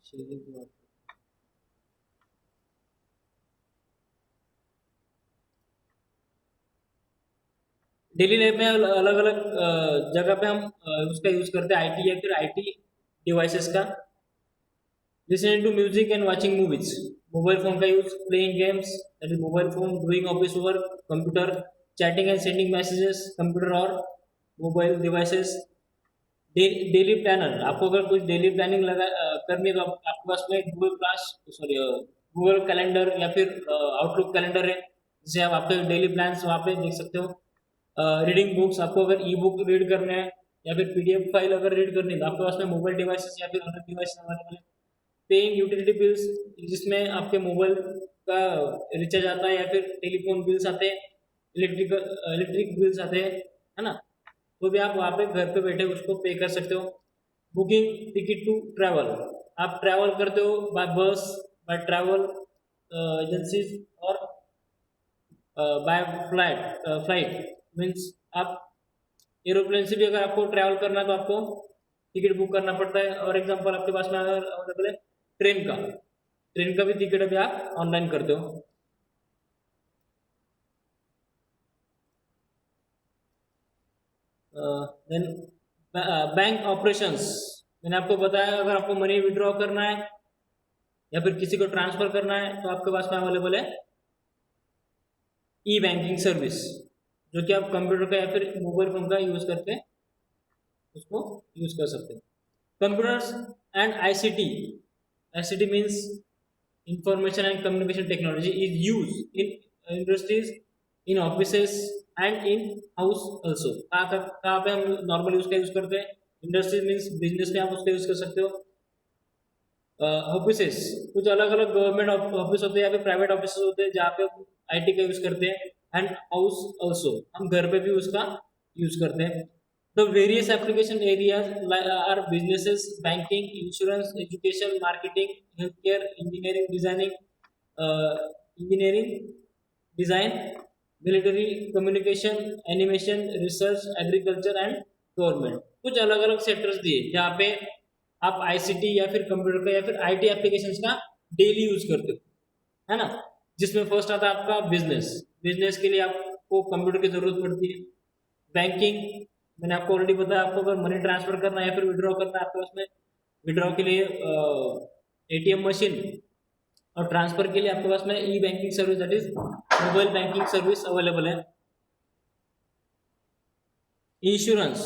Sharing की बात daily life में अलग अलग जगह पे हम उसका यूज करते हैं आईटी या फिर आईटी डिवाइसेस का listening to music and watching movies mobile phone का use playing games that is mobile phone doing office work computer chatting and sending messages computer और मोबाइल डिवाइसेस डेली प्लानर आपको अगर कुछ daily planning करनी है तो आपके पास में Google class sorry Google calendar या फिर आउटलुक कैलेंडर है जिसे आप आपके डेली प्लान्स वहाँ पे देख सकते हो रीडिंग बुक्स आपको अगर ई बुक रीड करना है या फिर पीडीएफ फाइल अगर रीड करनी है तो आपके पास में मोबाइल डिवाइसेस या फिर अदर डिवाइस अवेलेबल है पेइंग यूटिलिटी बिल्स जिसमें आपके मोबाइल का रिचार्ज आता है या फिर टेलीफोन बिल्स आते हैं इलेक्ट्रिक बिल्स आते हैं है ना तो भी आप वहाँ पे घर पे बैठे उसको पे कर सकते हो बुकिंग टिकट टू ट्रैवल आप ट्रैवल करते हो बाय बस बाय ट्रैवल एजेंसीज और बाय फ्लाइट मीन्स आप एरोप्लेन से भी अगर आपको ट्रैवल करना है तो आपको टिकट बुक करना पड़ता है और एग्जांपल आपके पास में अगर अवेलेबल है ट्रेन का भी टिकट अभी आप ऑनलाइन करते हो देन बैंक ऑपरेशंस मैंने आपको बताया अगर आपको मनी विड्रॉ करना है या फिर किसी को ट्रांसफर करना है तो आपके पास में अवेलेबल है ई बैंकिंग सर्विस जो कि आप कंप्यूटर का या फिर मोबाइल फोन का यूज करके उसको यूज कर सकते हैं computers and ICT means information and communication technology is used in industries in offices and in house also कहाँ पे हम नॉर्मल यूज का यूज करते हैं इंडस्ट्रीज मीन्स बिजनेस में आप उसका यूज कर सकते हो ऑफिसेस कुछ अलग अलग गवर्नमेंट ऑफिस होते हैं या फिर प्राइवेट ऑफिस होते हैं जहाँ पे आईटी का यूज करते हैं एंड हाउस ऑल्सो हम घर पे भी उसका यूज करते हैं the various application areas are businesses banking insurance education marketing health care engineering design military communication animation research agriculture and government कुछ अलग अलग सेक्टर्स दिए जहाँ पे आप आईसीटी या फिर कंप्यूटर का या फिर आईटी एप्लीकेशंस का डेली यूज करते हो है ना जिसमें फर्स्ट आता है आपका बिजनेस बिजनेस के लिए आपको कंप्यूटर की जरूरत पड़ती है बैंकिंग मैंने आपको ऑलरेडी बताया आपको अगर मनी ट्रांसफर करना है या फिर विड्रॉ करना है आपको उसमें विड्रॉ के लिए एटीएम मशीन और ट्रांसफर के लिए आपके पास में E banking service that is mobile banking service available है इंश्योरेंस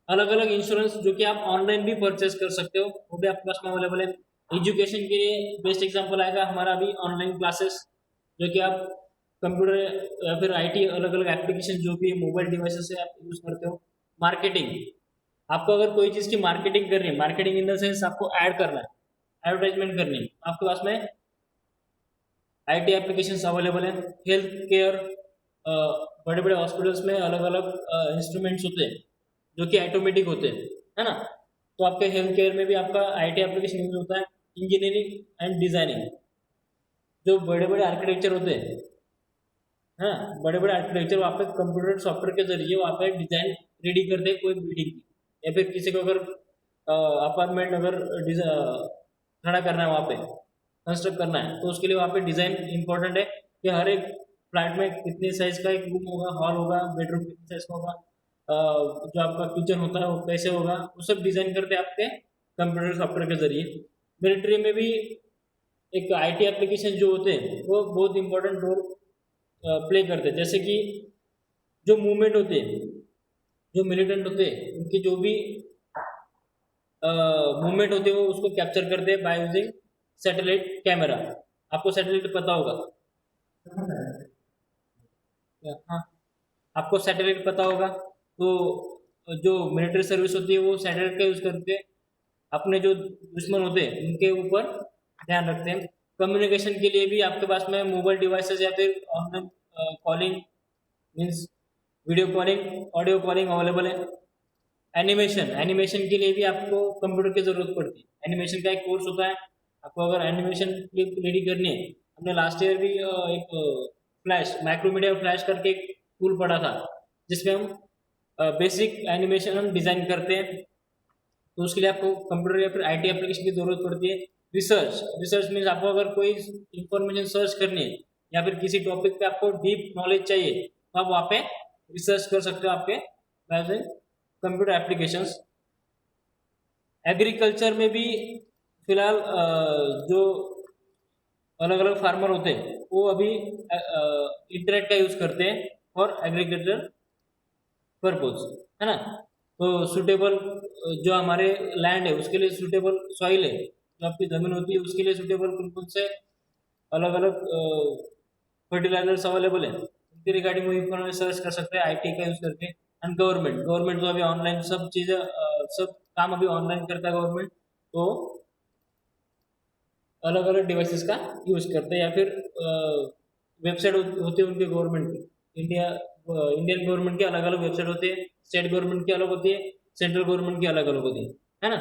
अलग अलग इंश्योरेंस जो कि आप ऑनलाइन भी परचेस कर सकते हो वो भी आपके पास में अवेलेबल है एजुकेशन के लिए बेस्ट एग्जांपल आएगा हमारा अभी ऑनलाइन क्लासेस जो कि आप कंप्यूटर या फिर आईटी अलग अलग एप्लीकेशन जो भी मोबाइल डिवाइसेस से आप यूज करते हो मार्केटिंग आपको अगर कोई चीज़ की मार्केटिंग करनी है मार्केटिंग इन द सेंस आपको ऐड करना है एडवर्टाइजमेंट करनी है आपके पास में आईटी एप्लीकेशंस अवेलेबल है हेल्थ केयर बड़े बड़े हॉस्पिटल्स में अलग अलग इंस्ट्रूमेंट्स होते हैं जो कि ऑटोमेटिक होते हैं है ना तो आपके हेल्थ केयर में भी आपका आईटी एप्लीकेशन यूज होता है इंजीनियरिंग एंड डिजाइनिंग जो बड़े बड़े आर्किटेक्चर होते हैं हाँ बड़े बड़े आर्किटेक्चर वहाँ पे कंप्यूटर सॉफ्टवेयर के जरिए वहाँ पे डिजाइन रेडी करते हैं कोई बिल्डिंग की या फिर किसी को अगर अपार्टमेंट अगर खड़ा करना है वहाँ पे कंस्ट्रक्ट करना है तो उसके लिए वहाँ पे डिजाइन इंपॉर्टेंट है कि हर एक फ्लैट में कितने साइज का एक रूम होगा हॉल होगा बेडरूम कितने साइज का होगा जो आपका किचन होता है वो कैसे होगा वो सब डिजाइन करते हैं आपके कंप्यूटर सॉफ्टवेयर के जरिए मिलिट्री में भी एक आईटी एप्लीकेशन जो होते हैं वो बहुत इंपॉर्टेंट रोल प्ले करते हैं जैसे कि जो मूवमेंट होते हैं जो मिलिटेंट होते हैं उनकी जो भी मूवमेंट होती है वो उसको कैप्चर करते हैं बाय यूजिंग सैटेलाइट कैमरा आपको सैटेलाइट पता होगा हाँ आपको सैटेलाइट पता होगा तो जो मिलिट्री सर्विस होती है वो सैटेलाइट का यूज करके अपने जो दुश्मन होते हैं उनके ऊपर ध्यान रखते हैं कम्युनिकेशन के लिए भी आपके पास में मोबाइल डिवाइसेस या फिर online calling means video calling audio calling available है एनिमेशन एनिमेशन के लिए भी आपको कंप्यूटर की जरूरत पड़ती है एनिमेशन का एक कोर्स होता है आपको अगर एनिमेशन क्लिप रेडी करनी है हमने लास्ट ईयर भी एक फ्लैश माइक्रोमीडिया फ्लैश करके एक टूल पढ़ा था जिसमें हम बेसिक एनिमेशन हम डिजाइन करते हैं तो उसके लिए आपको कंप्यूटर या फिर आईटी एप्लीकेशन की जरूरत पड़ती है। रिसर्च मीन्स आपको अगर कोई इंफॉर्मेशन सर्च करनी है या फिर किसी टॉपिक पे आपको डीप नॉलेज चाहिए तो आप वहाँ पे रिसर्च कर सकते हो आपके कंप्यूटर एप्लीकेशंस। एग्रीकल्चर में भी फिलहाल जो अलग अलग फार्मर होते हैं वो अभी इंटरनेट का यूज़ करते हैं फॉर एग्रीकल्चर पर्पज, है ना। तो सुटेबल जो हमारे लैंड है उसके लिए सुटेबल सॉइल है, जो आपकी ज़मीन होती है उसके लिए सुटेबल कौन कौन से अलग अलग फर्टिलाइजर्स अवेलेबल है उनके रिगार्डिंग वो इंफॉर्मेशन सर्च कर सकते हैं आईटी का यूज़ करके। एंड गवर्नमेंट तो अभी ऑनलाइन सब चीज़ें सब काम अभी ऑनलाइन करता है गवर्नमेंट, तो अलग अलग डिवाइसेस का यूज़ करते हैं या फिर वेबसाइट होती है उनके गवर्नमेंट की। इंडियन गवर्नमेंट के अलग अलग वेबसाइट होते हैं, स्टेट गवर्नमेंट की अलग होती है, सेंट्रल गवर्नमेंट की अलग अलग होती है ना।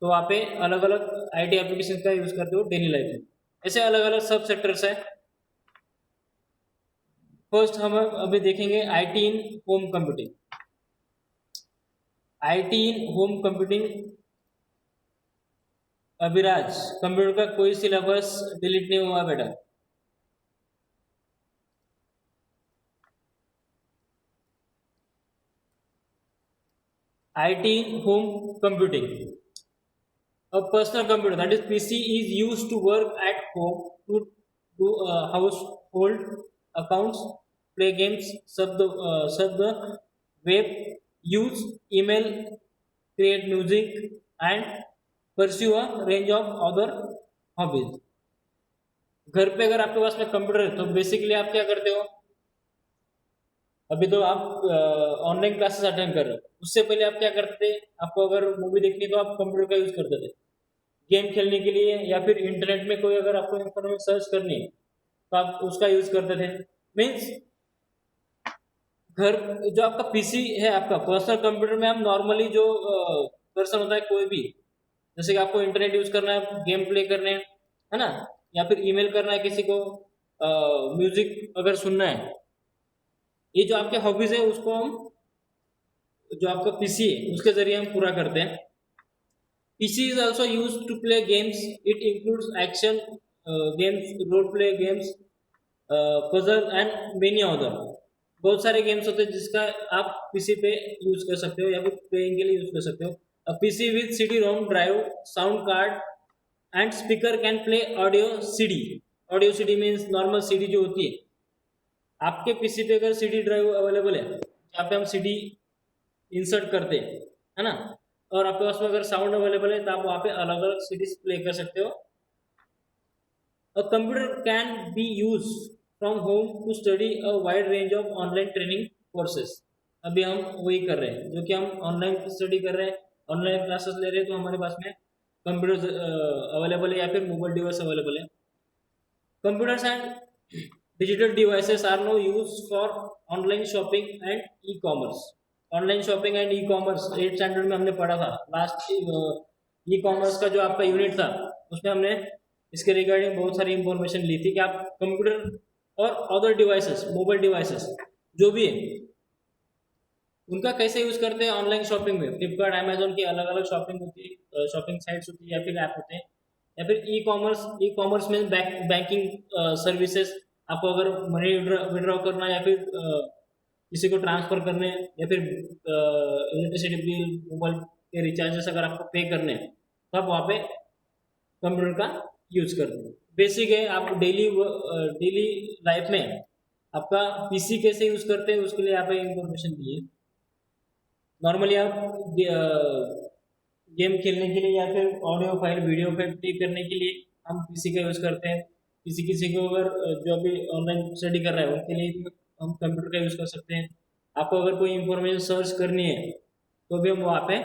तो वहाँ पे अलग अलग आईटी एप्लीकेशन का यूज़ करते हो डेली लाइफ में। ऐसे अलग अलग सब सेक्टर्स है। फर्स्ट हम अभी देखेंगे IT in home computing. IT in home computing. Abhiraj, computer का कोई सिलेबस डिलीट नहीं हुआ बेटा। IT in home computing, a personal computer, that is PC, is used to work at home, to do household accounts, play games, surf the web, use email, create music, and pursue a range of other hobbies। घर पे अगर आपके पास में computer है तो basically आप क्या करते हो, अभी तो आप ऑनलाइन क्लासेस अटेंड कर रहे हो, उससे पहले आप क्या करते थे, आपको अगर मूवी देखनी तो आप कंप्यूटर का यूज करते थे। गेम खेलने के लिए या फिर इंटरनेट में कोई अगर आपको इंफॉर्मेशन सर्च करनी है तो आप उसका यूज करते थे। मीन्स घर जो आपका पीसी है, आपका पर्सनल कंप्यूटर में हम नॉर्मली जो पर्सन होता है कोई भी, जैसे कि आपको इंटरनेट यूज करना है, गेम प्ले करने हैं, है ना, या फिर ईमेल करना है किसी को, म्यूजिक अगर सुनना है, ये जो आपके हॉबीज है उसको हम जो आपका पीसी है उसके जरिए हम पूरा करते हैं। PC is also used to play games. It includes action games, role play games, puzzle and many other। बहुत सारे गेम्स होते हैं जिसका आप पीसी पे यूज कर सकते हो या फिर प्लेइंग के लिए यूज कर सकते हो। PC with CD ROM drive, sound card and speaker can play audio CD. Audio CD means normal CD जो होती है, आपके पीसी पे अगर सीडी ड्राइव अवेलेबल है जहाँ पे हम सीडी इंसर्ट करते हैं, है ना, और आपके पास में अगर साउंड अवेलेबल है तो आप वहाँ पे अलग अलग सीडीज प्ले कर सकते हो। A computer can be use from home to study a wide range of online training courses. अभी हम वही कर रहे हैं, जो कि हम ऑनलाइन स्टडी कर रहे हैं, ऑनलाइन क्लासेस ले रहे हैं, तो हमारे पास में कंप्यूटर अवेलेबल है या फिर मोबाइल डिवाइस अवेलेबल है। Computers and digital devices are no use for online shopping and e commerce. Online shopping and e commerce 8th standard में हमने पढ़ा था लास्ट। ई कॉमर्स का जो आपका यूनिट था उसमें हमने इसके रिगार्डिंग बहुत सारी इंफॉर्मेशन ली थी कि आप कंप्यूटर और अदर डिवाइसेस, मोबाइल डिवाइसेस जो भी है उनका कैसे यूज करते हैं ऑनलाइन शॉपिंग में। फ्लिपकार्ट, अमेजोन की अलग अलग शॉपिंग होती है, शॉपिंग साइट्स होती है या फिर ऐप होते हैं, या फिर ई कॉमर्स में बैंकिंग सर्विसेज, आपको अगर मनी विड्रॉ करना या फिर किसी को ट्रांसफर करने या फिर इलेक्ट्रिसिटी बिल, मोबाइल के रिचार्जेस अगर आपको पे करने हैं तो आप वहाँ पे कंप्यूटर का यूज करते हैं। बेसिक है, आप डेली लाइफ में आपका पीसी कैसे यूज करते हैं उसके लिए आप इंफॉर्मेशन दी है। नॉर्मली आप गेम खेलने के लिए या फिर audio file, video file play करने के लिए हम पीसी का यूज करते हैं। किसी को अगर जो भी ऑनलाइन स्टडी कर रहा है उनके लिए भी हम कंप्यूटर का यूज कर सकते हैं। आपको अगर कोई इंफॉर्मेशन सर्च करनी है तो भी हम वहाँ पे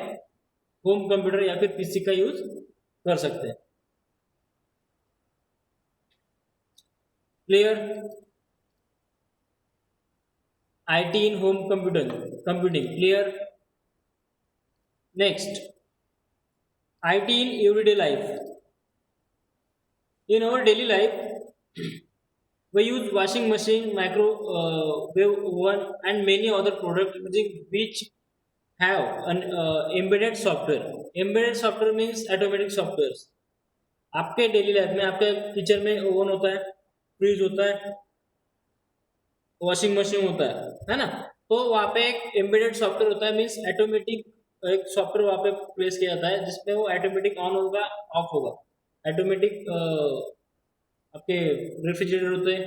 होम कंप्यूटर या फिर पीसी का यूज कर सकते हैं। Clear? IT in home computing clear? Next, IT in everyday life. In our daily life, we use washing machine, microwave oven, and many other products using which have an embedded software. Embedded software means automatic softwares. आपके daily life में आपके kitchen में oven होता है, fridge होता है, washing machine होता है ना। तो वहाँ पे एक एम्बेडेड सॉफ्टवेयर होता है, मीन्स ऑटोमेटिक एक सॉफ्टवेयर वहाँ पे प्लेस किया जाता है जिसमें वो ऑटोमेटिक ऑन होगा, ऑफ होगा। ऑटोमेटिक आपके रेफ्रिजरेटर होते हैं,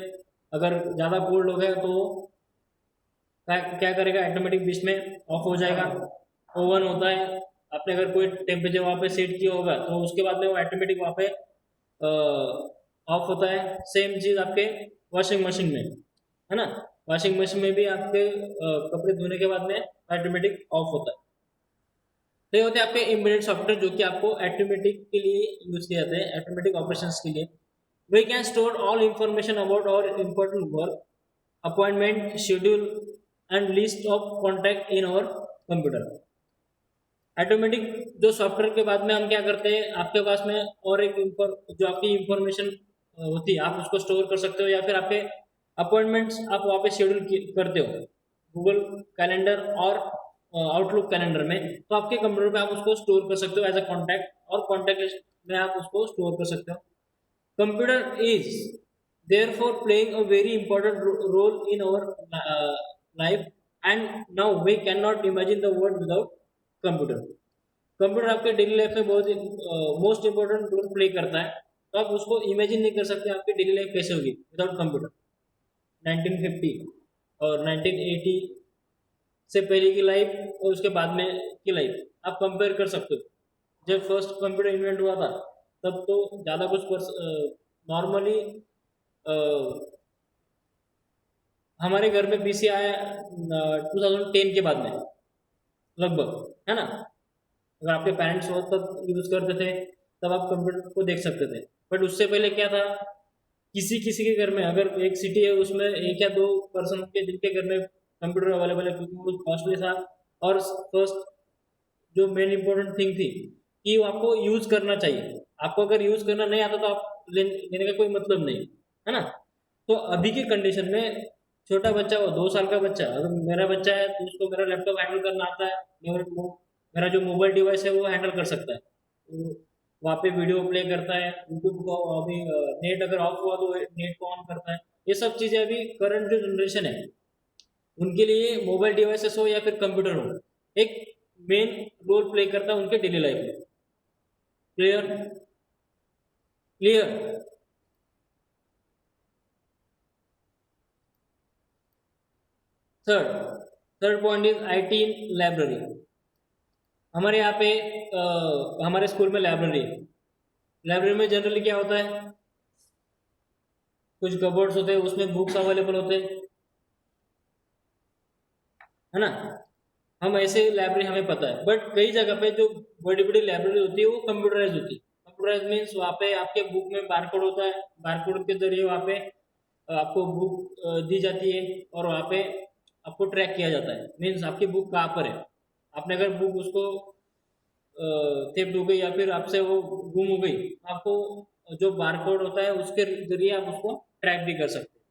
अगर ज़्यादा कोल्ड हो गया तो क्या करेगा, ऑटोमेटिक बीच में ऑफ हो जाएगा। ओवन होता है, आपने अगर कोई टेम्परेचर वहाँ पे सेट किया होगा तो उसके बाद में वो ऑटोमेटिक वहाँ पे ऑफ होता है। सेम चीज़ आपके वॉशिंग मशीन में है ना। वॉशिंग मशीन में भी आपके कपड़े धोने के बाद में ऑटोमेटिक ऑफ होता है। तो ये होते हैं आपके एम्बेडेड सॉफ्टवेयर जो कि आपको ऑटोमेटिक के लिए यूज किए जाते हैं, ऑटोमेटिक ऑपरेशंस के लिए। We can store all information about our important work, appointment, schedule and list of contact in our computer. Automatic जो सॉफ्टवेयर के बाद में हम क्या करते हैं, आपके पास में और एक जो आपकी इंफॉर्मेशन होती है आप उसको स्टोर कर सकते हो, या फिर आपके अपॉइंटमेंट्स आप वहाँ पे शेड्यूल करते हो गूगल कैलेंडर और आउटलुक कैलेंडर में, तो आपके कंप्यूटर पे आप उसको स्टोर कर सकते हो एज अ कॉन्टैक्ट, और कॉन्टैक्ट में आप उसको स्टोर कर सकते हो। Computer is therefore playing a very important role in our life, and now we cannot imagine the world without computer. Computer आपके डेली लाइफ में बहुत ही मोस्ट इंपॉर्टेंट रोल प्ले करता है, तो आप उसको इमेजिन नहीं कर सकते आपकी डेली लाइफ कैसे होगी विदाउट कंप्यूटर। 1950 और 1980 से पहले की लाइफ और उसके बाद में की लाइफ आप कंपेयर कर सकते हो। जब फर्स्ट कंप्यूटर इन्वेंट हुआ था तब तो ज़्यादा कुछ नॉर्मली हमारे घर में पीसी आया 2010 के बाद में लगभग, है ना। अगर आपके पेरेंट्स हो तब यूज करते थे, तब आप कंप्यूटर को देख सकते थे। बट उससे पहले क्या था, किसी किसी के घर में, अगर एक सिटी है उसमें एक या दो पर्सन के जिनके घर में कंप्यूटर अवेलेबल है, क्योंकि वो कॉस्टली था। और फर्स्ट जो मेन इंपॉर्टेंट थिंग थी कि वो आपको यूज करना चाहिए। आपको अगर यूज करना नहीं आता तो आप लेने का कोई मतलब नहीं, है ना। तो अभी की कंडीशन में छोटा बच्चा हो, 2 साल का बच्चा, अगर मेरा बच्चा है तो उसको मेरा लैपटॉप हैंडल करना आता है, मेरा जो मोबाइल डिवाइस है वो हैंडल कर सकता है। तो वहाँ पे वीडियो प्ले करता है, यूट्यूब को अभी नेट अगर ऑफ हुआ तो नेट को ऑन करता है। ये सब चीज़ें अभी करंट जो जनरेशन है उनके लिए मोबाइल डिवाइसेस हो या फिर कंप्यूटर हो, एक मेन रोल प्ले करता है उनके डेली लाइफ में। Clear clear. Third third point is IT in library. हमारे यहाँ पे हमारे स्कूल में लाइब्रेरी है। लाइब्रेरी में जनरली क्या होता है, कुछ कबोर्ड्स होते हैं उसमें बुक्स अवेलेबल होते हैं, है ना। हम ऐसे लाइब्रेरी हमें पता है, बट कई जगह पे जो बड़ी बड़ी लाइब्रेरी होती है वो कंप्यूटराइज होती है। कंप्यूटराइज मीन्स वहाँ पे आपके बुक में बारकोड होता है, बारकोड के जरिए वहाँ पे आपको बुक दी जाती है और वहाँ पे आपको ट्रैक किया जाता है। मीन्स आपकी बुक कहाँ पर है, आपने अगर बुक उसको थेफ्ट हो गई या फिर आपसे वो गुम हो गई, आपको जो बारकोड होता है उसके जरिए आप उसको ट्रैक भी कर सकते हैं।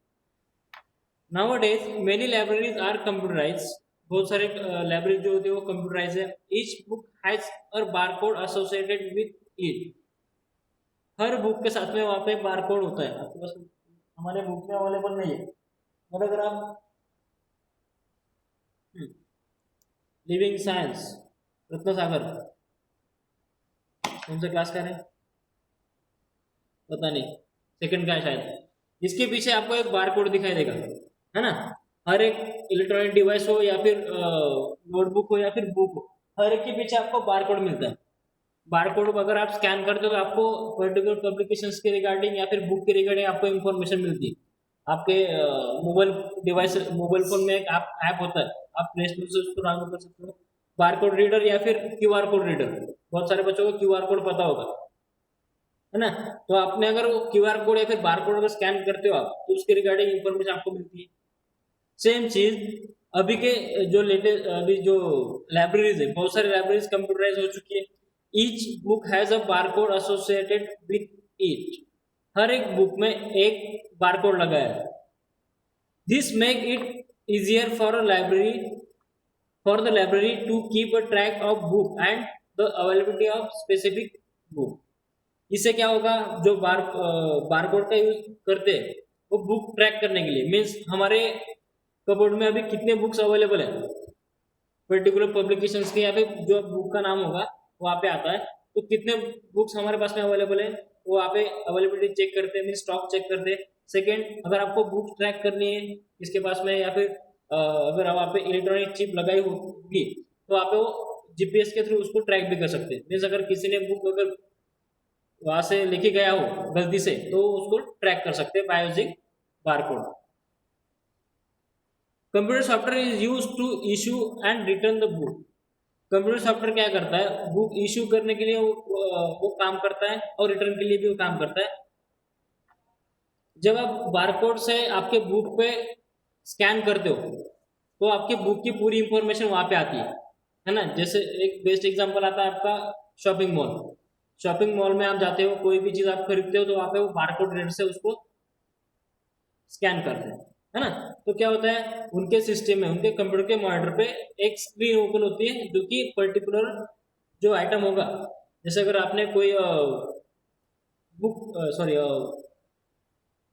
Nowadays many libraries are computerise. बहुत सारे लाइब्रेरी जो होती है वो कंप्यूटराइज है। Each book has a barcode associated with it. हर बुक के साथ में वहाँ पे बारकोड होता है, आपके पास हमारे बुक में अवेलेबल नहीं है। और अगर आप लिविंग साइंस रत्न सागर कौन सा क्लास का है पता नहीं, सेकंड का है शायद, इसके पीछे आपको एक बारकोड दिखाई देगा, है ना। हर एक इलेक्ट्रॉनिक डिवाइस हो या फिर नोटबुक हो या फिर बुक हो, हर एक के पीछे आपको बारकोड मिलता है। बारकोड अगर आप स्कैन करते हो तो आपको पर्टिकुलर पब्लिकेशंस के रिगार्डिंग या फिर बुक के रिगार्डिंग आपको इन्फॉर्मेशन मिलती है। आपके मोबाइल डिवाइस, मोबाइल फोन में एक ऐप होता है, आप प्ले स्टोर से उसको डाउनलोड कर सकते हो, बारकोड रीडर या फिर क्यूआर कोड रीडर। बहुत सारे बच्चों को क्यूआर कोड पता होगा, है ना। तो आपने अगर वो क्यूआर कोड या फिर बारकोड अगर स्कैन करते हो आप, तो उसके रिगार्डिंग इन्फॉर्मेशन आपको मिलती है। सेम चीज अभी के जो लेटेस्ट अभी जो लाइब्रेरीज है, बहुत सारी लाइब्रेरीज कंप्यूटराइज हो चुकी है। Each book has a barcode associated with it. हर एक बुक में एक बारकोड लगा है। This make it easier for a library for the library to keep a track of book and the availability of specific book. इससे क्या होगा, जो बारकोड का यूज करते हैं वो बुक ट्रैक करने के लिए, मीन्स हमारे कबोर्ड में अभी कितने बुक्स अवेलेबल है पर्टिकुलर पब्लिकेशंस के, यहाँ पे जो बुक का नाम होगा वहाँ पे आता है, तो कितने बुक्स हमारे पास में अवेलेबल है वो वहाँ पे अवेलेबिलिटी चेक करते हैं, मीन स्टॉक चेक करते हैं। सेकेंड, अगर आपको बुक ट्रैक करनी है इसके पास में, या फिर अगर वहाँ पे इलेक्ट्रॉनिक चिप लगाई होगी तो वहाँ पे वो जीपीएस के थ्रू उसको ट्रैक भी कर सकते हैं। मीन्स अगर किसी ने बुक अगर वहाँ से लेके गया हो गलती से तो उसको ट्रैक कर सकते हैं by using barcode. Computer software is use to issue and return the book. Computer software क्या करता है, बुक इशू करने के लिए वो काम करता है और रिटर्न के लिए भी वो काम करता है। जब आप बारकोड से आपके बुक पे स्कैन करते हो तो आपके बुक की पूरी इंफॉर्मेशन वहाँ पे आती है ना। जैसे एक बेस्ट एग्जांपल आता है आपका शॉपिंग मॉल। शॉपिंग मॉल में आप जाते हो, कोई भी चीज़ आप खरीदते हो तो वहाँ पे वो बारकोड रीडर से उसको स्कैन करते हैं, है ना। तो क्या होता है, उनके सिस्टम में, उनके कंप्यूटर के मॉनिटर पे एक स्क्रीन ओपन होती है जो कि पर्टिकुलर जो आइटम होगा, जैसे अगर आपने कोई बुक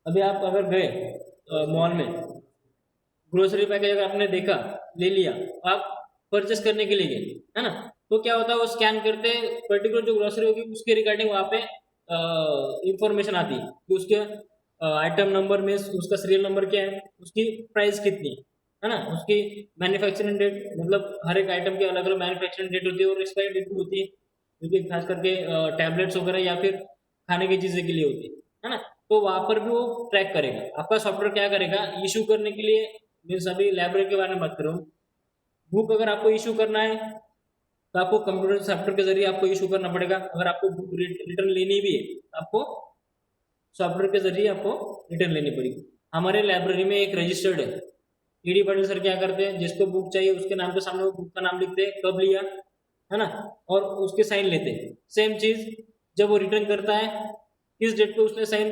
अभी आप अगर गए मॉल में, ग्रोसरी पैकेज अगर आपने देखा, ले लिया, आप परचेस करने के लिए गए, है ना, तो क्या होता है वो स्कैन करते पर्टिकुलर जो ग्रोसरी होगी उसके रिगार्डिंग वहाँ पे इंफॉर्मेशन आती है कि उसके आइटम नंबर में उसका सीरियल नंबर क्या है, उसकी प्राइस कितनी है ना, उसकी मैन्युफैक्चरिंग डेट, मतलब हर एक आइटम की अलग अलग मैन्युफैक्चरिंग डेट होती है और एक्सपायरी डेट भी होती है, क्योंकि खास करके टैबलेट्स वगैरह या फिर खाने की चीज़ें के लिए होती है ना। तो वहाँ पर भी वो ट्रैक करेगा। आपका सॉफ्टवेयर क्या करेगा, इशू करने के लिए, मीन्स अभी लाइब्रेरी के बारे में बात कर रहा हूँ, बुक अगर आपको इशू करना है तो आपको कंप्यूटर सॉफ्टवेयर के जरिए आपको इशू करना पड़ेगा। अगर आपको बुक रिटर्न लेनी भी है तो आपको सॉफ्टवेयर के जरिए आपको रिटर्न लेनी पड़ेगी। हमारे लाइब्रेरी में एक रजिस्टर्ड है, ईडी पाटिल सर क्या करते हैं, जिसको बुक चाहिए उसके नाम के सामने वो बुक का नाम लिखते हैं, कब लिया, है ना, और उसके साइन लेते हैं। सेम चीज जब वो रिटर्न करता है, किस डेट पे उसने साइन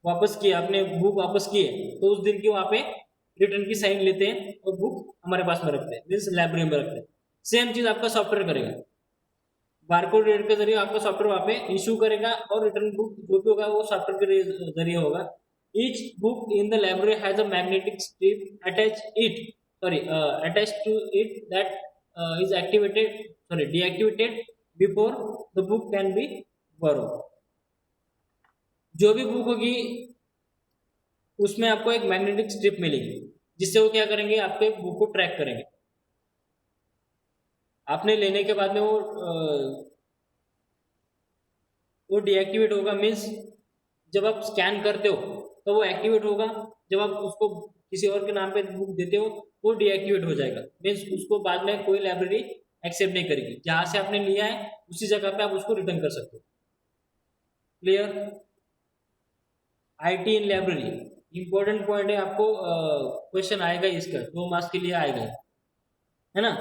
वापस किया, अपने बुक वापस किए, तो उस दिन की वहाँ पे रिटर्न की साइन लेते हैं और बुक हमारे पास में रखते हैं, मीन्स लाइब्रेरी में रखते हैं। सेम चीज आपका सॉफ्टवेयर करेगा, बारकोड रीडर के जरिए आपका सॉफ्टवेयर वहाँ पे इशू करेगा और रिटर्न बुक जो भी होगा वो सॉफ्टवेयर के जरिए होगा। Each book in the library has a magnetic strip attached to it that is deactivated before the book can be borrowed। जो भी बुक होगी उसमें आपको एक मैग्नेटिक स्ट्रिप मिलेगी, जिससे वो क्या करेंगे, आपके बुक को ट्रैक करेंगे। आपने लेने के बाद में वो डीएक्टिवेट होगा, मीन्स जब आप स्कैन करते हो तो वो एक्टिवेट होगा, जब आप उसको किसी और के नाम पे बुक देते हो वो डीएक्टिवेट हो जाएगा, मीन्स उसको बाद में कोई लाइब्रेरी एक्सेप्ट नहीं करेगी। जहाँ से आपने लिया है उसी जगह पे आप उसको रिटर्न कर सकते हो। Clear. IT in library important point है, आपको क्वेश्चन आएगा इसका, 2 मार्क्स के लिए आएगा, है ना।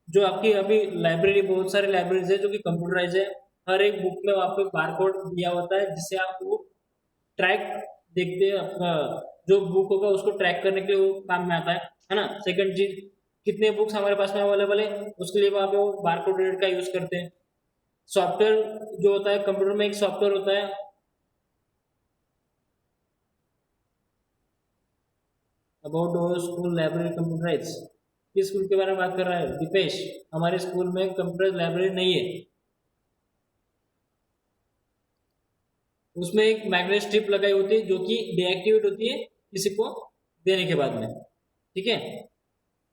जो आपकी अभी लाइब्रेरी, बहुत सारी लाइब्रेरीज है जो कि कंप्यूटराइज है, हर एक बुक में वहाँ पे बारकोड दिया होता है जिससे आप वो ट्रैक देखते हैं, आपका जो बुक होगा उसको ट्रैक करने के लिए वो काम में आता है ना। सेकंड चीज, कितने बुक्स हमारे पास में अवेलेबल है उसके लिए वहाँ पे वो बारकोड रीडर का यूज करते हैं। सॉफ्टवेयर जो होता है, कंप्यूटर में एक सॉफ्टवेयर होता है, about our school library computerise. किस स्कूल के बारे में बात कर रहा है दीपेश? हमारे स्कूल में कंप्यूटर लाइब्रेरी नहीं है, उसमें एक मैग्नेट स्ट्रिप लगाई होती है जो कि डीएक्टिवेट होती है किसी को देने के बाद में, ठीक है।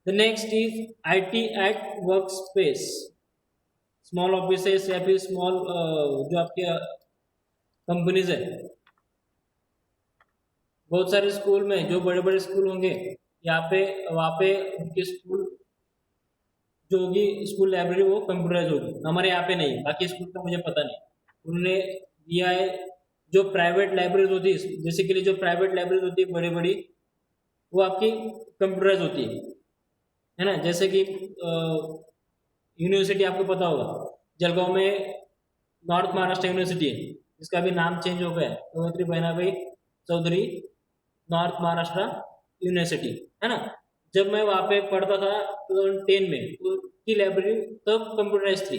The next is IT at work space. Small offices या फिर स्मॉल जो आपके कंपनीज है, बहुत सारे स्कूल में, जो बड़े बड़े स्कूल होंगे यहाँ पे, वहाँ पे उनके स्कूल जो होगी स्कूल लाइब्रेरी वो कंप्यूटराइज होगी। हमारे यहाँ पे नहीं, बाकी स्कूल का मुझे पता नहीं, उन्होंने दिया है। जो प्राइवेट लाइब्रेरीज होती है, बेसिकली जो प्राइवेट लाइब्रेरीज होती है बड़ी बड़ी, वो आपकी कंप्यूटराइज होती है ना। जैसे कि यूनिवर्सिटी आपको पता होगा, जलगांव में नॉर्थ महाराष्ट्र यूनिवर्सिटी है, इसका भी नाम चेंज हो गया है, कवयत्री बहनाबाई चौधरी नॉर्थ महाराष्ट्र यूनिवर्सिटी, है ना। जब मैं वहाँ पे पढ़ता था 2010 में, तो उनकी लाइब्रेरी तब कंप्यूटराइज थी।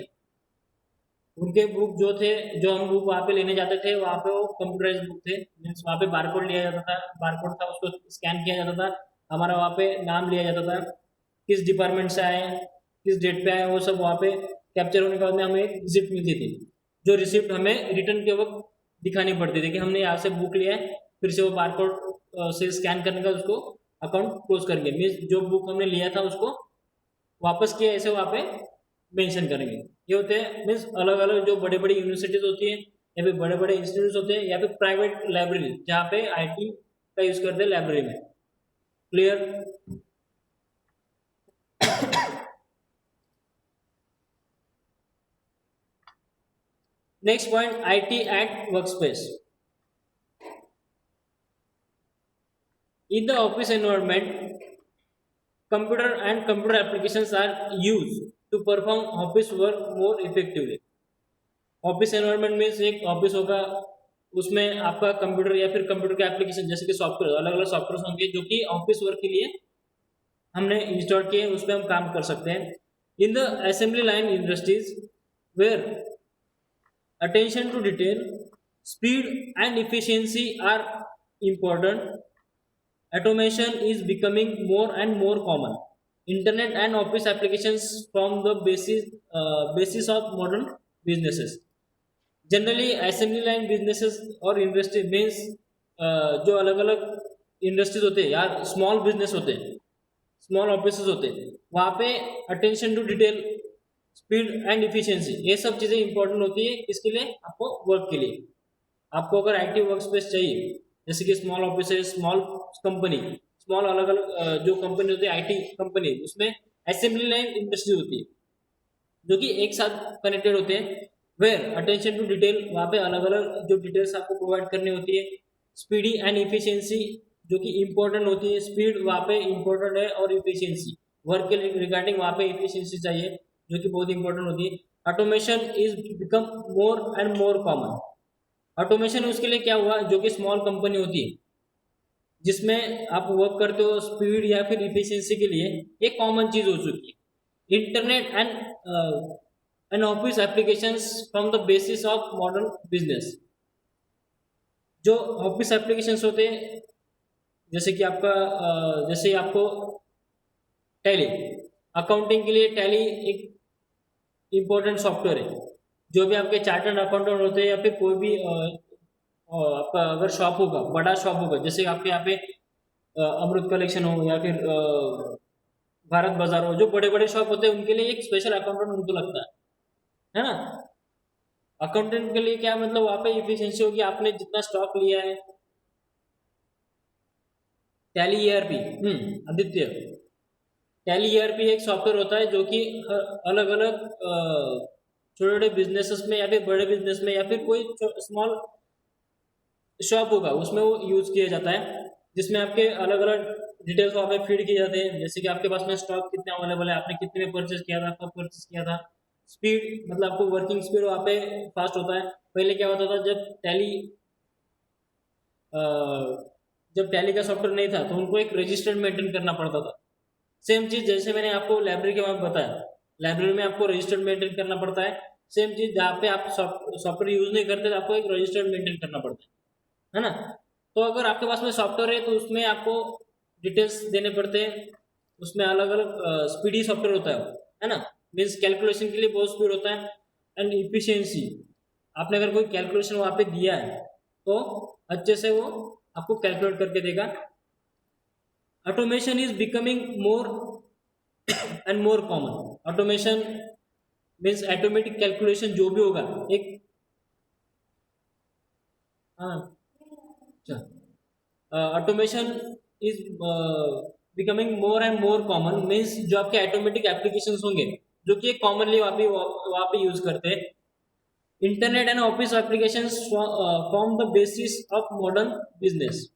उनके बुक जो थे, जो हम बुक वहाँ पे लेने जाते थे, वहाँ पे वो कंप्यूटराइज बुक थे। मीन्स वहाँ पे बारकोड लिया जाता था, बारकोड था उसको स्कैन किया जाता था, हमारा वहाँ पे नाम लिया जाता था, किस डिपार्टमेंट से आए हैं, किस डेट पे आए, वो सब वहाँ पे कैप्चर होने के बाद में हमें एक रिसिप्ट मिलती थी। जो रिसिप्ट हमें रिटर्न के वक्त दिखानी पड़ती थी कि हमने यहाँ से बुक लिया है, फिर से वो बारकोड से स्कैन करने का उसको अकाउंट क्लोज करेंगे। मीन्स जो बुक हमने लिया था उसको वापस किया, ऐसे वहाँ पे मेंशन करेंगे। ये होते हैं मीन्स अलग अलग जो बड़े बड़ी यूनिवर्सिटीज होती है, या फिर बड़े बड़े इंस्टीट्यूट होते हैं, या फिर प्राइवेट लाइब्रेरी जहाँ पे आईटी का यूज करते हैं लाइब्रेरी में। Clear? Next point, IT at workspace. In the office environment, computer and computer applications are used to perform office work more effectively. Office environment means एक ऑफिस होगा, उसमें आपका कंप्यूटर या फिर कंप्यूटर के एप्लीकेशन जैसे कि सॉफ्टवेयर, अलग अलग सॉफ्टवेयर होंगे जो कि ऑफिस वर्क के लिए हमने इंस्टॉल किए, उस पर हम काम कर सकते हैं। In the assembly line industries where attention to detail, speed and efficiency are important, automation is becoming more and more common. Internet and office applications form the basis of modern businesses. Generally assembly line businesses और industry means जो अलग अलग industries होते हैं या small business होते हैं, small offices होते हैं, वहाँ पे attention to detail, speed and efficiency, ये सब चीज़ें इंपॉर्टेंट होती है। किसके लिए? आपको वर्क के लिए। आपको अगर आईटी वर्क स्पेस चाहिए, जैसे कि small office, small company, small अलग अलग जो कंपनी होती है आईटी कंपनी, उसमें असेंबली लाइन इंडस्ट्री होती है जो कि एक साथ कनेक्टेड होते हैं। वेयर अटेंशन टू डिटेल, वहाँ पे अलग अलग जो डिटेल्स आपको प्रोवाइड करनी होती है। स्पीडी एंड इफिशियंसी, जो कि इम्पोर्टेंट होती है, स्पीड वहाँ पे इम्पोर्टेंट है, और इफिशियंसी वर्क के रिगार्डिंग वहाँ पे इफिशियंसी चाहिए जो कि बहुत इंपॉर्टेंट होती है। Automation is become more and more common. Automation उसके लिए क्या हुआ, जो कि स्मॉल कंपनी होती है जिसमें आप वर्क करते हो, स्पीड या फिर इफिशियंसी के लिए एक कॉमन चीज हो चुकी है। Internet and office applications from the basis of modern business. जो ऑफिस एप्लीकेशंस होते हैं, जैसे कि आपका जैसे आपको टैली, अकाउंटिंग के लिए टैली एक इम्पोर्टेंट सॉफ्टवेयर है। जो भी आपके चार्टर्ड अकाउंटेंट होते हैं या फिर कोई भी आपका अगर शॉप होगा, बड़ा शॉप होगा, जैसे आपके यहाँ पे अमृत कलेक्शन हो या फिर भारत बाजार हो, जो बड़े बड़े शॉप होते हैं उनके लिए एक स्पेशल अकाउंटेंट उनको लगता है ना। अकाउंटेंट के लिए क्या मतलब, वहाँ पे इफिशियंसी होगी, आपने जितना स्टॉक लिया है। Tally ERP, Aditya, tally ERP एक सॉफ्टवेयर होता है जो कि अलग अलग छोटे छोटे बिजनेसेस में या फिर बड़े बिजनेस में या फिर कोई स्मॉल शॉप होगा उसमें वो यूज किया जाता है, जिसमें आपके अलग अलग डिटेल्स वहाँ पे फीड किए जाते हैं। जैसे कि आपके पास में स्टॉक कितने अवेलेबल है, आपने कितने में परचेज किया था, कब परचेज किया था। स्पीड मतलब आपको वर्किंग स्पीड वहाँ पे फास्ट होता है। पहले क्या होता था, जब टैली का सॉफ्टवेयर नहीं था तो उनको एक रजिस्टर मेंटेन करना पड़ता था। सेम चीज जैसे मैंने आपको लाइब्रेरी के बारे में बताया, लाइब्रेरी में आपको रजिस्टर मेंटेन करना पड़ता है। सेम चीज जहाँ पे आप सॉफ्टवेयर यूज नहीं करते, आपको एक रजिस्टर मेंटेन करना पड़ता है ना। तो अगर आपके पास में सॉफ्टवेयर है तो उसमें आपको डिटेल्स देने पड़ते हैं। उसमें अलग अलग स्पीडी सॉफ्टवेयर होता है ना। मीन्स कैलकुलेशन के लिए बहुत स्पीड होता है। एंड इफिशियंसी, आपने अगर कोई कैलकुलेशन वहाँ पे दिया है तो अच्छे से वो आपको कैलकुलेट करके देगा। Automation is becoming more and more common. Automation means automatic calculation जो भी होगा एक, हाँ, automation is becoming more and more common. Means जो आपके ऑटोमेटिक एप्लीकेशंस होंगे जो कि कॉमनली वहाँ पे यूज करते हैं। Internet and office applications form the basis of modern business.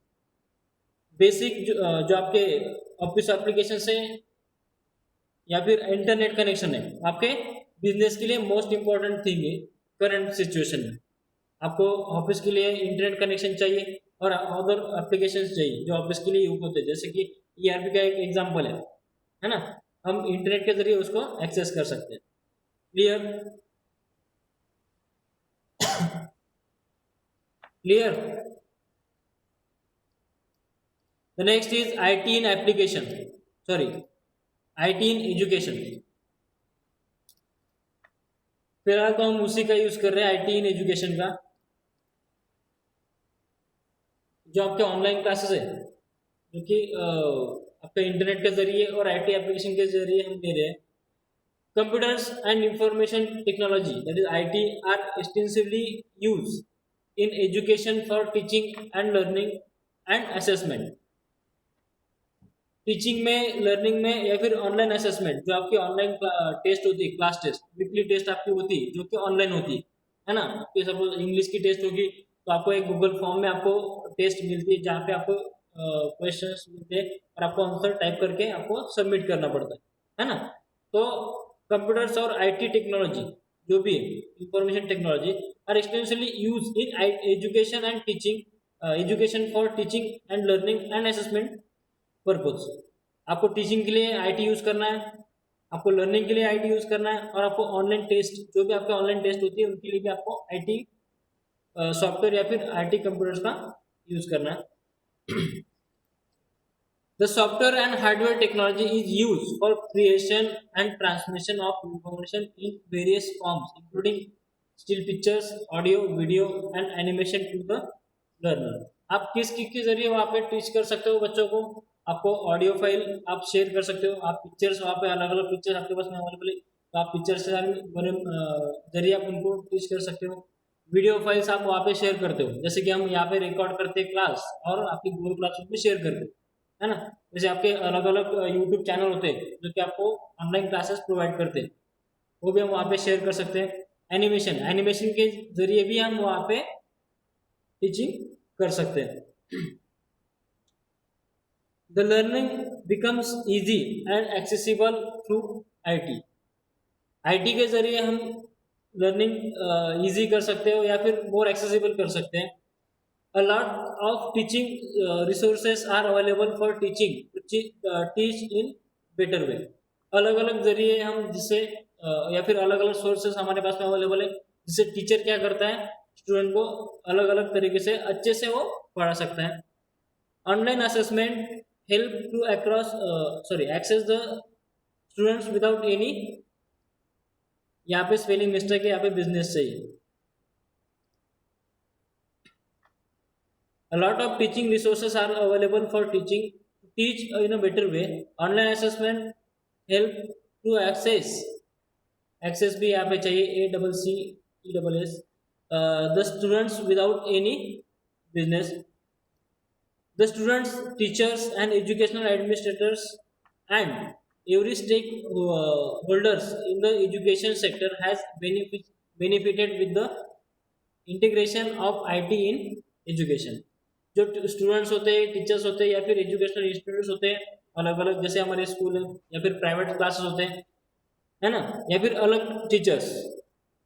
Basic जो आपके ऑफिस एप्लीकेशन है या फिर इंटरनेट कनेक्शन है, आपके बिजनेस के लिए मोस्ट इंपॉर्टेंट थिंग है करंट सिचुएशन में। आपको ऑफिस के लिए इंटरनेट कनेक्शन चाहिए और अदर एप्लीकेशंस चाहिए जो ऑफिस के लिए यूज होते हैं, जैसे कि ERP का एक एग्जांपल है ना। हम इंटरनेट के जरिए उसको एक्सेस कर सकते हैं। Clear? Clear? The next is IT in application. Sorry, IT in education. फिलहाल तो हम उसी का यूज कर रहे हैं, IT इन एजुकेशन का, जो आपके ऑनलाइन क्लासेस है, जो कि आपके इंटरनेट के जरिए और IT एप्लीकेशन के जरिए हम दे रहे हैं। Computers and information technology, that is IT, are extensively used in education for teaching and learning and assessment. Teaching में, लर्निंग में, या फिर ऑनलाइन असेसमेंट, जो आपकी ऑनलाइन टेस्ट होती है, क्लास टेस्ट, वीकली टेस्ट आपकी होती है, जो कि ऑनलाइन होती है ना। आपकी सपोज इंग्लिश की टेस्ट होगी तो आपको एक गूगल फॉर्म में आपको टेस्ट मिलती है, जहाँ पे आपको क्वेश्चंस मिलते हैं और आपको आंसर टाइप करके आपको सबमिट करना पड़ता है ना। तो कंप्यूटर्स और IT टेक्नोलॉजी, जो भी है information technology, are extensively use in education and teaching, education for teaching and learning and assessment purpose. आपको टीचिंग के लिए IT यूज़ करना है, आपको लर्निंग के लिए IT यूज़ करना है, और आपको ऑनलाइन टेस्ट, जो भी आपके ऑनलाइन टेस्ट होती है उनके लिए भी आपको IT सॉफ्टवेयर या फिर IT कंप्यूटर्स का यूज़ करना है। The software and hardware technology is used for creation and transmission of information in various forms, including still pictures, audio, video, and animation to the learner. आप किस के जरिए वहाँ पे टीच कर सकते हो बच्चों को? आपको ऑडियो फाइल आप शेयर कर सकते हो, आप पिक्चर्स वहाँ पे अलग अलग पिक्चर्स आपके पास में अवेलेबल है, तो आप पिक्चर्स के जरिए आप उनको टीच कर सकते हो। वीडियो फाइल्स आप वहाँ पे शेयर करते हो, जैसे कि हम यहाँ पे रिकॉर्ड करते हैं क्लास और आपकी गूगल क्लासरूम में शेयर करते हो, है ना। जैसे आपके अलग अलग यूट्यूब चैनल होते हैं जो कि आपको ऑनलाइन क्लासेस प्रोवाइड करते हैं, वो भी हम वहाँ पे शेयर कर सकते हैं। एनिमेशन, एनिमेशन के जरिए भी हम वहाँ पे टीचिंग कर सकते हैं। The learning becomes easy and accessible through IT। IT के जरिए हम लर्निंग इजी कर सकते हो या फिर मोर एक्सेसिबल कर सकते हैं। A lot of teaching resources are available for teaching to teach in better way। अलग अलग जरिए हम जिससे या फिर अलग अलग सोर्सेस हमारे पास में अवेलेबल है, जिससे टीचर क्या करता है, स्टूडेंट को अलग अलग तरीके से अच्छे से वो पढ़ा सकता है। Online assessment help to access the students without any, यहाँ पे स्पेलिंग मिस्टेक है, यहाँ पे बिजनेस चाहिए। A lot of teaching resources are available for teaching to teach in a better way। Online assessment help to access भी यहाँ पे चाहिए, ACCESS, the students without any business। The students, teachers, and educational administrators and every stakeholders in the education sector has benefited with the integration of IT in education. जो students होते हैं, teachers होते हैं, या फिर एजुकेशनल इंस्टीट्यूट्स होते हैं अलग अलग, जैसे हमारे स्कूल है या फिर प्राइवेट क्लासेस होते हैं, है ना, या फिर अलग टीचर्स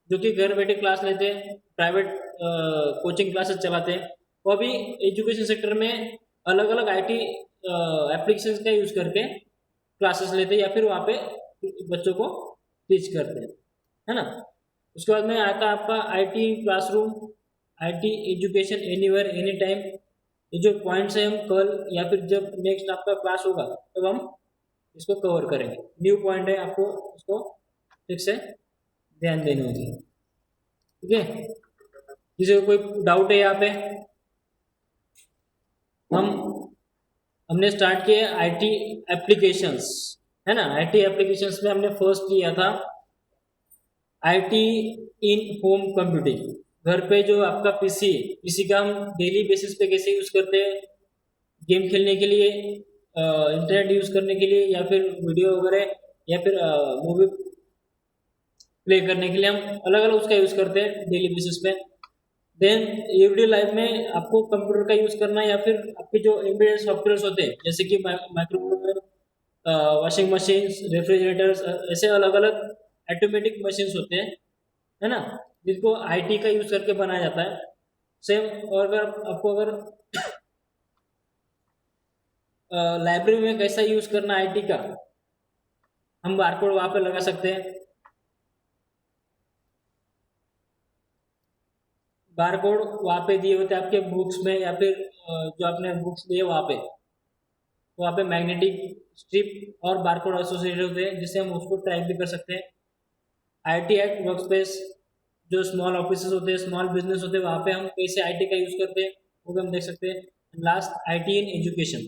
जो कि घर बैठे क्लास लेते हैं, प्राइवेट कोचिंग क्लासेस चलाते हैं, वो अभी एजुकेशन सेक्टर में अलग अलग IT एप्लीकेशन का यूज़ करके क्लासेस लेते हैं या फिर वहाँ पे बच्चों को टीच करते हैं, है ना। उसके बाद में आता है आपका IT classroom, IT education anywhere any time. ये जो पॉइंट्स हैं हम कल या फिर जब नेक्स्ट आपका क्लास होगा तब हम इसको कवर करेंगे। न्यू पॉइंट है, आपको इसको ठीक से ध्यान देनी होगी, ठीक है। किसी को कोई डाउट है यहाँ पे? हमने स्टार्ट किए IT एप्लीकेशंस, है ना। IT एप्लीकेशंस में हमने फर्स्ट किया था IT इन होम कंप्यूटिंग। घर पे जो आपका पीसी का हम डेली बेसिस पे कैसे यूज़ करते हैं, गेम खेलने के लिए, इंटरनेट यूज़ करने के लिए, या फिर वीडियो वगैरह, या फिर मूवी प्ले करने के लिए हम अलग अलग उसका यूज़ करते हैं डेली बेसिस पे। देन एवरीडे लाइफ में आपको कंप्यूटर का यूज़ करना, या फिर आपके जो एम्बेडेड सॉफ्टवेयर होते हैं जैसे कि माइक्रोवेव, वॉशिंग मशीन, रेफ्रिजरेटर्स, ऐसे अलग अलग ऑटोमेटिक मशीन्स होते हैं, है ना, जिनको IT का यूज़ करके बनाया जाता है। सेम, और अगर आपको लाइब्रेरी में कैसा यूज करना आईटी का, हम बारकोड वहां पे लगा सकते हैं। बारकोड वहां पे दिए होते हैं आपके बुक्स में, या फिर जो आपने बुक्स लिए वहां पे मैग्नेटिक स्ट्रिप और बारकोड एसोसिएटेड होते हैं, जिससे हम उसको ट्रैक भी कर सकते हैं। आईटी एक्ट वर्क स्पेस, जो स्मॉल ऑफिसेस होते हैं, स्मॉल बिजनेस होते हैं, वहां पे हम कैसे आईटी का यूज करते हैं वो भी हम देख सकते हैं। Last, IT in education.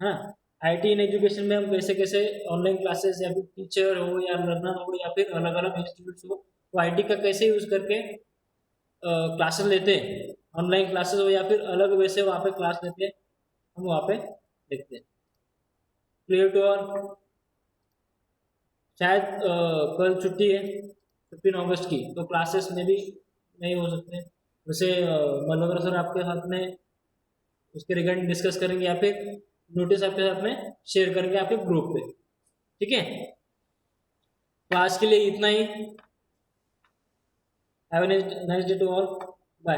हाँ, आईटी इन एजुकेशन में हम कैसे कैसे ऑनलाइन क्लासेस या फिर टीचर हो या लर्नर हो या फिर अलग अलग इंस्टीट्यूट हो, तो आईटी का कैसे यूज करके क्लासेस लेते हैं, ऑनलाइन क्लासेस हो या फिर अलग वैसे वहाँ पे क्लास लेते हैं, हम वहाँ पे देखते हैं। Clear to all. शायद कल छुट्टी है 15 अगस्त की, तो क्लासेस में भी नहीं हो सकते। वैसे मल्होत्रा सर आपके साथ में उसके रिगार्डिंग डिस्कस करेंगे या फिर नोटिस आपके साथ में शेयर करेंगे आपके ग्रुप पे, ठीक है। तो आज के लिए इतना ही। Have a nice day to all, bye.